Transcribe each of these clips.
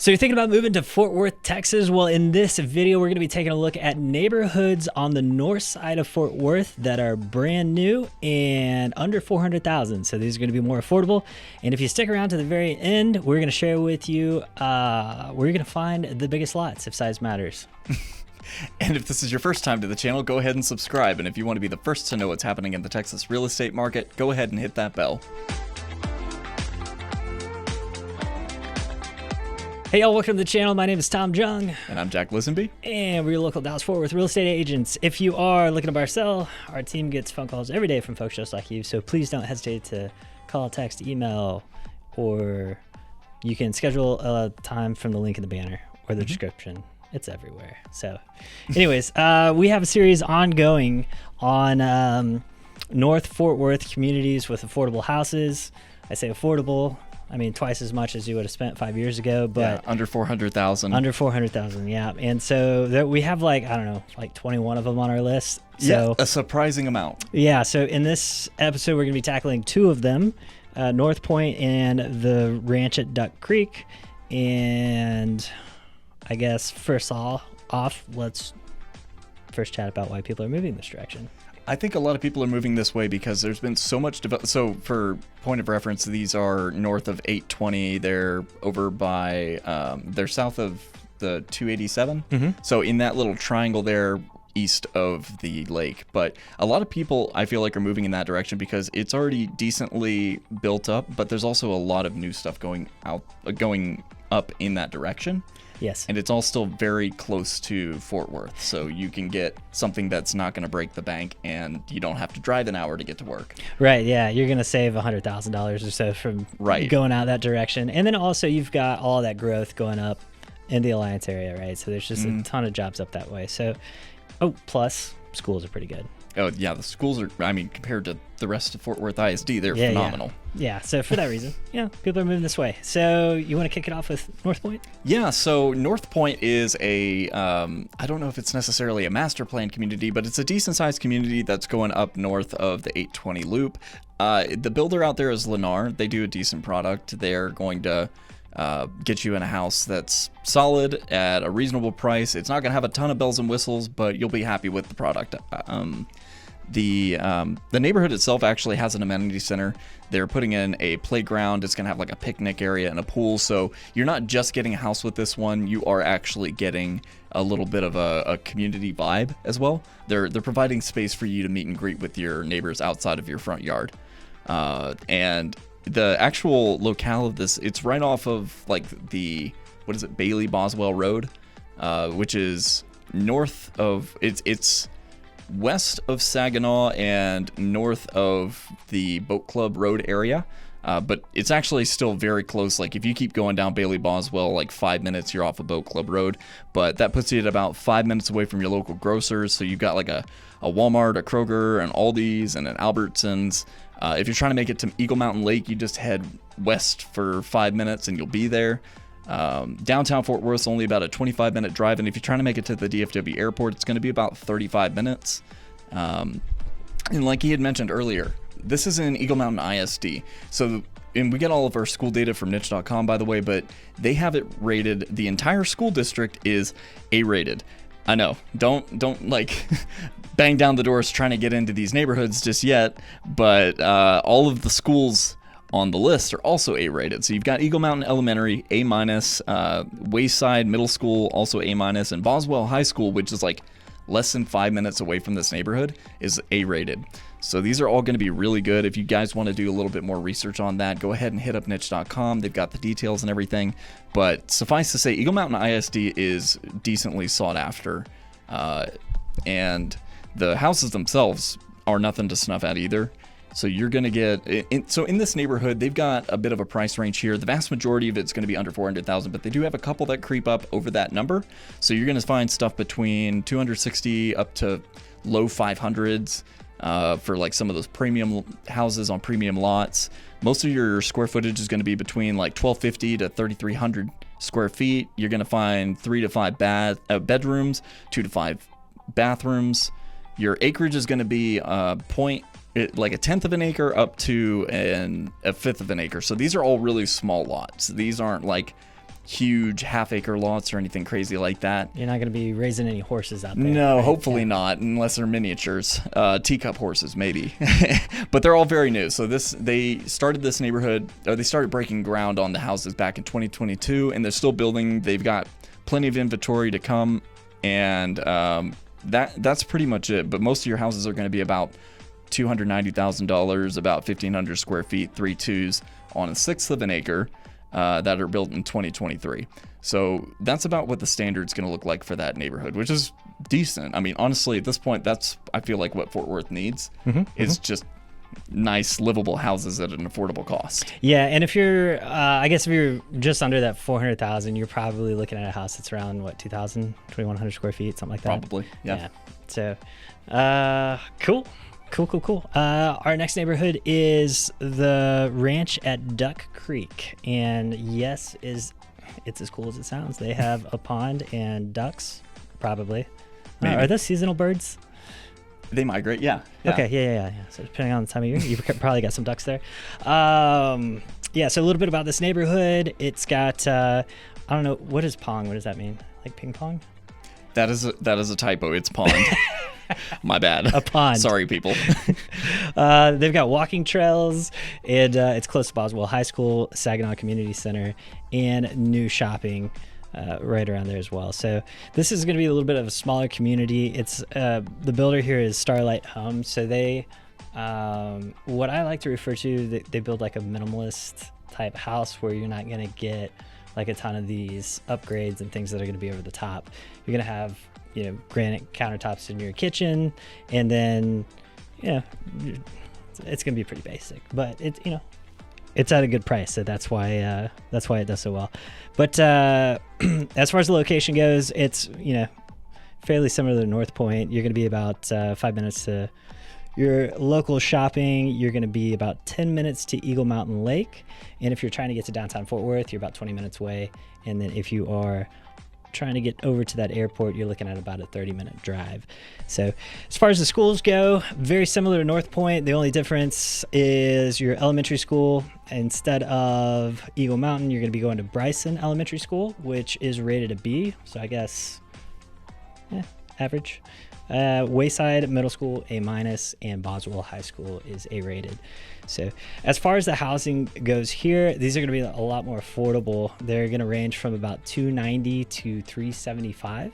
So you're thinking about moving to Fort Worth, Texas? Well, in this video, we're going to be taking a look at neighborhoods on the north side of Fort Worth that are brand new and under $400,000. So these are going to be more affordable. And if you stick around to the very end, we're going to share with you where you're going to find the biggest lots if size matters. And if this is your first time to the channel, go ahead and subscribe. And if you want to be the first to know what's happening in the Texas real estate market, go ahead and hit that bell. Hey y'all, welcome to the channel. My name is Tom Jung. And I'm Jack Lisenby. And we're your local Dallas-Fort Worth real estate agents. If you are looking to buy or sell, our team gets phone calls every day from folks just like you. So please don't hesitate to call, text, email, or you can schedule a time from the link in the banner or the description. It's everywhere. So anyways, we have a series ongoing on North Fort Worth communities with affordable houses. I say affordable. I mean, twice as much as you would have spent 5 years ago, but yeah, under 400,000. Under 400,000, yeah. And so there, we have like 21 of them on our list. So, yeah, a surprising amount. Yeah. So in this episode, we're going to be tackling two of them, Northpointe and the ranch at Duck Creek. And I guess first off, let's first chat about why people are moving this direction. I think a lot of people are moving this way because there's been so much So for point of reference, these are north of 820. They're over by, they're south of the 287. Mm-hmm. So in that little triangle there, east of the lake. But a lot of people, I feel like, are moving in that direction because it's already decently built up, but there's also a lot of new stuff going up in that direction. Yes. And it's all still very close to Fort Worth. So you can get something that's not going to break the bank and you don't have to drive an hour to get to work. Right. Yeah. You're going to save $100,000 or so from going out that direction. And then also you've got all that growth going up in the Alliance area, right? So there's just a ton of jobs up that way. So, plus schools are pretty good. Oh, yeah. The schools are, I mean, compared to the rest of Fort Worth ISD, they're phenomenal. Yeah. So for that reason, people are moving this way. So you want to kick it off with Northpointe? Yeah. So Northpointe is I don't know if it's necessarily a master plan community, but it's a decent sized community that's going up north of the 820 loop. The builder out there is Lennar. They do a decent product. They're going to get you in a house that's solid at a reasonable price. It's not going to have a ton of bells and whistles, but you'll be happy with the product. The neighborhood itself actually has an amenity center. They're putting in a playground. It's going to have like a picnic area and a pool. So you're not just getting a house with this one. You are actually getting a little bit of a community vibe as well. They're providing space for you to meet and greet with your neighbors outside of your front yard. And the actual locale of this, it's right off of like the, Bailey Boswell Road, which is north of, it's west of Saginaw and north of the Boat Club Road area. But it's actually still very close. Like if you keep going down Bailey Boswell, like 5 minutes, you're off of Boat Club Road. But that puts you at about 5 minutes away from your local grocers. So you've got like a Walmart, a Kroger, an Aldi's, and an Albertson's. If you're trying to make it to Eagle Mountain Lake, you just head west for 5 minutes and you'll be there. Downtown Fort Worth's only about a 25-minute drive, and if you're trying to make it to the DFW airport, it's going to be about 35 minutes. And like he had mentioned earlier, this is in Eagle Mountain ISD. So, and we get all of our school data from niche.com, by the way, but they have it rated. The entire school district is A-rated. I know, don't like bang down the doors trying to get into these neighborhoods just yet, but all of the schools on the list are also A-rated. So you've got Eagle Mountain Elementary, A-, Wayside Middle School, also A-, and Boswell High School, which is like less than 5 minutes away from this neighborhood, is A-rated. So these are all going to be really good. If you guys want to do a little bit more research on that, go ahead and hit up niche.com. They've got the details and everything. But suffice to say, Eagle Mountain ISD is decently sought after. And the houses themselves are nothing to snuff at either. So you're going to get, in this neighborhood, they've got a bit of a price range here. The vast majority of it's going to be under 400,000, but they do have a couple that creep up over that number. So you're going to find stuff between 260 up to low 500s for like some of those premium houses on premium lots. Most of your square footage is going to be between like 1,250 to 3,300 square feet. You're going to find 3 to 5 bedrooms, 2 to 5 bathrooms. Your acreage is going to be like a tenth of an acre up to a fifth of an acre. So these are all really small lots. These aren't like huge half-acre lots or anything crazy like that. You're not going to be raising any horses out there. No, right? hopefully not, unless they're miniatures. Teacup horses, maybe. But they're all very new. So they started this neighborhood, or they started breaking ground on the houses back in 2022, and they're still building. They've got plenty of inventory to come, and that's pretty much it. But most of your houses are going to be about $290,000, about 1,500 square feet, 3.2s on 1/6 of an acre. That are built in 2023. So that's about what the standard's going to look like for that neighborhood, which is decent. I mean, honestly, at this point, I feel like what Fort Worth needs is just nice, livable houses at an affordable cost. Yeah, and if you're, I guess if you're just under that 400,000, you're probably looking at a house that's around, what, 2,000, 2,100 square feet, something like that? Probably, yeah. So, cool. Cool. Our next neighborhood is the ranch at Duck Creek. And yes, it's as cool as it sounds. They have a pond and ducks, probably. Are those seasonal birds? They migrate, yeah. Okay, yeah. So depending on the time of year, you've probably got some ducks there. So a little bit about this neighborhood. It's got, I don't know, what is pong? What does that mean? Like ping pong? That is a typo. It's pond. My bad. A pond. Sorry, people. They've got walking trails, and it's close to Boswell High School, Saginaw Community Center, and new shopping right around there as well. So this is going to be a little bit of a smaller community. It's the builder here is Starlight Homes. So they, what I like to refer to, they build like a minimalist type house where you're not going to get like a ton of these upgrades and things that are going to be over the top. You're going to have granite countertops in your kitchen, and then it's gonna be pretty basic, but it's at a good price, so that's why it does so well. But as far as the location goes, it's fairly similar to Northpointe. You're gonna be about 5 minutes to your local shopping. You're gonna be about 10 minutes to Eagle Mountain Lake, and if you're trying to get to downtown Fort Worth, you're about 20 minutes away. And then if you are trying to get over to that airport, you're looking at about a 30-minute drive. So as far as the schools go, very similar to Northpointe. The only difference is your elementary school, instead of Eagle Mountain, you're going to be going to Bryson Elementary School, which is rated a B. So I guess average. Wayside Middle School, A-, and Boswell High School is A-rated. So as far as the housing goes here, these are going to be a lot more affordable. They're going to range from about $290 to $375,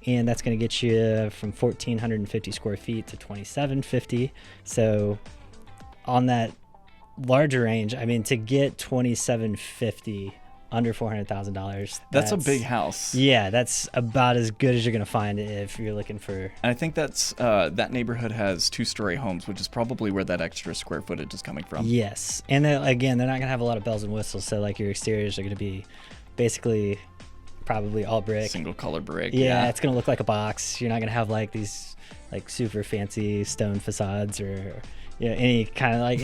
and that's going to get you from 1,450 square feet to 2,750. So on that larger range, I mean, to get 2,750 under $400,000. That's a big house. Yeah, that's about as good as you're going to find if you're looking for. And I think that's that neighborhood has 2-story homes, which is probably where that extra square footage is coming from. Yes, and again, they're not going to have a lot of bells and whistles. So like your exteriors are going to be basically probably all brick, single color brick. Yeah, it's going to look like a box. You're not going to have like these like super fancy stone facades or any kind of like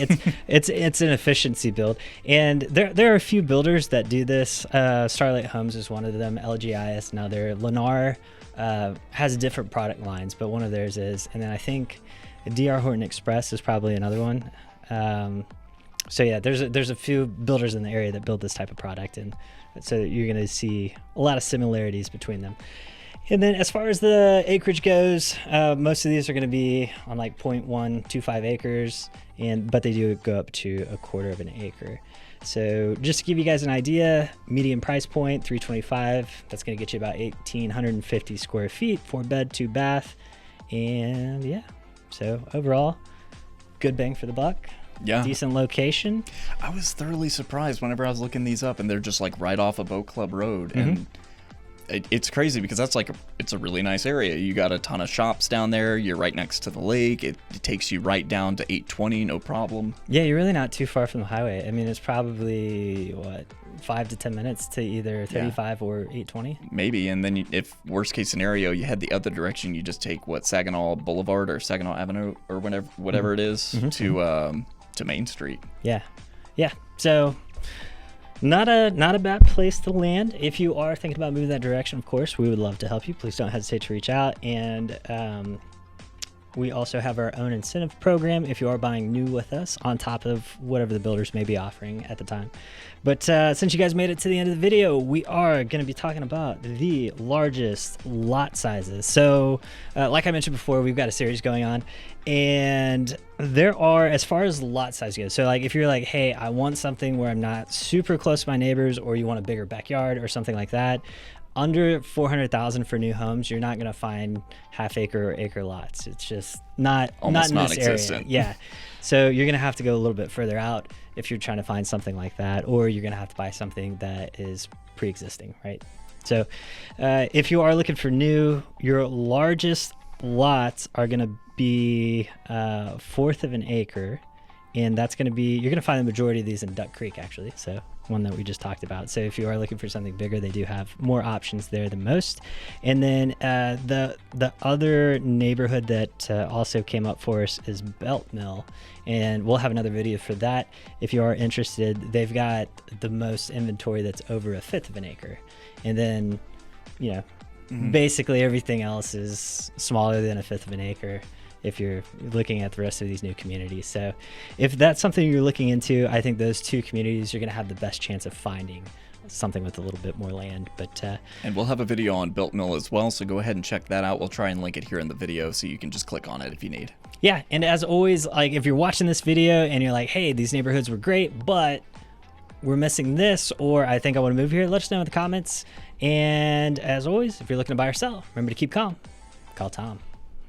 it's an efficiency build. And there are a few builders that do this. Starlight Homes is one of them. LGIS, now they're Lennar, has different product lines, but one of theirs is, and then I think DR Horton Express is probably another one. So yeah, there's a few builders in the area that build this type of product, and so you're going to see a lot of similarities between them. And then as far as the acreage goes, most of these are going to be on like 0.125 acres, but they do go up to a quarter of an acre. So just to give you guys an idea, median price point, $325. That's going to get you about 1,850 square feet, 4-bed, 2-bath. And yeah, so overall, good bang for the buck. Yeah. Decent location. I was thoroughly surprised whenever I was looking these up, and they're just like right off a boat club road. And it's crazy because it's a really nice area. You got a ton of shops down there. You're right next to the lake. It takes you right down to 820, no problem. Yeah, you're really not too far from the highway. I mean, it's probably 5 to 10 minutes to either 35 or 820. Maybe, and then if worst case scenario, you head the other direction, you just take Saginaw Boulevard or Saginaw Avenue or whatever it is to Main Street. Yeah. So. Not a bad place to land. If you are thinking about moving that direction, of course, we would love to help you. Please don't hesitate to reach out. And We also have our own incentive program if you are buying new with us, on top of whatever the builders may be offering at the time. But since you guys made it to the end of the video, we are going to be talking about the largest lot sizes. So like I mentioned before, we've got a series going on, and there are, as far as lot size goes, so like if you're like, hey, I want something where I'm not super close to my neighbors, or you want a bigger backyard or something like that, under 400,000 for new homes, you're not going to find half acre or acre lots. It's just not in this area. Yeah. So you're going to have to go a little bit further out if you're trying to find something like that, or you're going to have to buy something that is pre-existing, right? So if you are looking for new, your largest lots are going to be 1/4 of an acre. And that's going to be, you're going to find the majority of these in Duck Creek, actually. So one that we just talked about. So if you are looking for something bigger, they do have more options there than most. And then the other neighborhood that also came up for us is Belt Mill. And we'll have another video for that if you are interested. They've got the most inventory that's over 1/5 of an acre. And then, you know, basically everything else is smaller than 1/5 of an acre if you're looking at the rest of these new communities. So if that's something you're looking into, I think those two communities, you're going to have the best chance of finding something with a little bit more land. But and we'll have a video on Built Mill as well, so go ahead and check that out. We'll try and link it here in the video so you can just click on it if you need. Yeah, and as always, like if you're watching this video and you're like, hey, these neighborhoods were great, but we're missing this, or I think I want to move here, let us know in the comments. And as always, if you're looking to buy or sell, remember to keep calm. Call Tom.